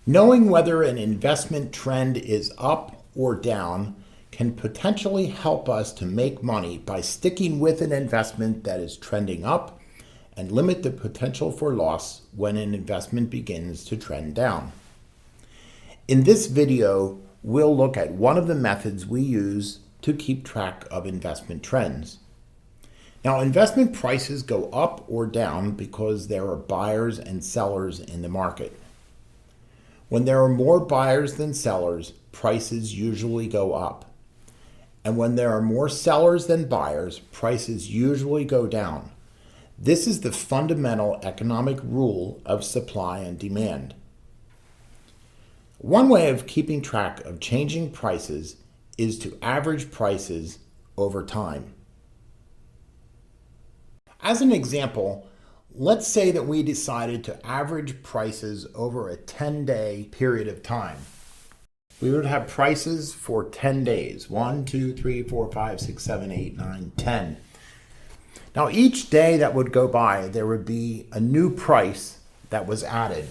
Knowing whether an investment trend is up or down can potentially help us to make money by sticking with an investment that is trending up and limit the potential for loss when an investment begins to trend down. In this video, we'll look at one of the methods we use to keep track of investment trends. Now, investment prices go up or down because there are buyers and sellers in the market. When there are more buyers than sellers, prices usually go up. And when there are more sellers than buyers, prices usually go down. This is the fundamental economic rule of supply and demand. One way of keeping track of changing prices is to average prices over time. As an example, let's say that we decided to average prices over a 10-day period of time. We would have prices for 10 days, 1, 2, 3, 4, 5, 6, 7, 8, 9, 10. Now each day that would go by, there would be a new price that was added.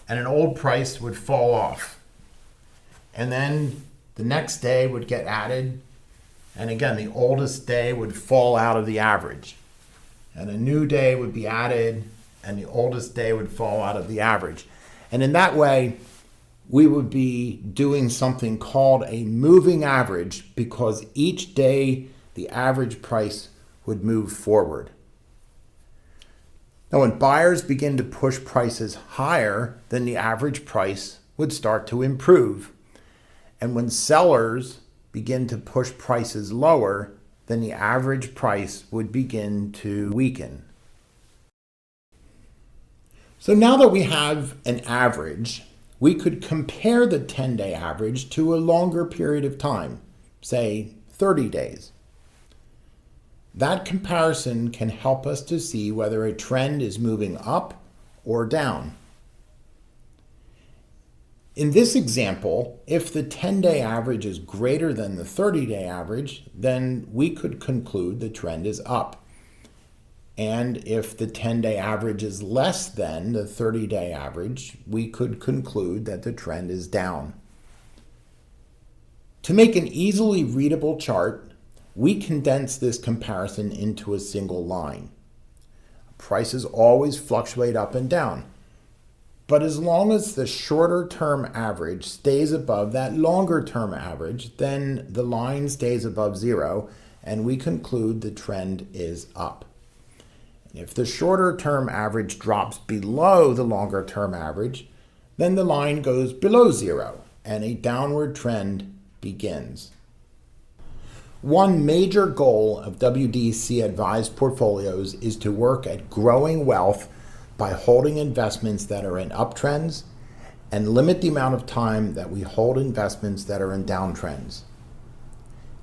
And an old price would fall off. And then the next day would get added. And again, the oldest day would fall out of the average. And a new day would be added, and the oldest day would fall out of the average. And in that way, we would be doing something called a moving average because each day the average price would move forward. Now, when buyers begin to push prices higher, then the average price would start to improve. And when sellers begin to push prices lower, then the average price would begin to weaken. So now that we have an average, we could compare the 10-day average to a longer period of time, say 30 days. That comparison can help us to see whether a trend is moving up or down. In this example, if the 10-day average is greater than the 30-day average, then we could conclude the trend is up. And if the 10-day average is less than the 30-day average, we could conclude that the trend is down. To make an easily readable chart, we condense this comparison into a single line. Prices always fluctuate up and down. But as long as the shorter-term average stays above that longer-term average, then the line stays above zero, and we conclude the trend is up. If the shorter-term average drops below the longer-term average, then the line goes below zero, and a downward trend begins. One major goal of WDC advised portfolios is to work at growing wealth by holding investments that are in uptrends and limit the amount of time that we hold investments that are in downtrends.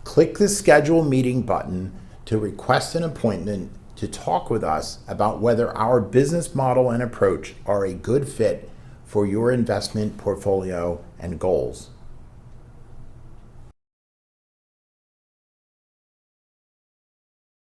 Click the Schedule Meeting button to request an appointment to talk with us about whether our business model and approach are a good fit for your investment portfolio and goals.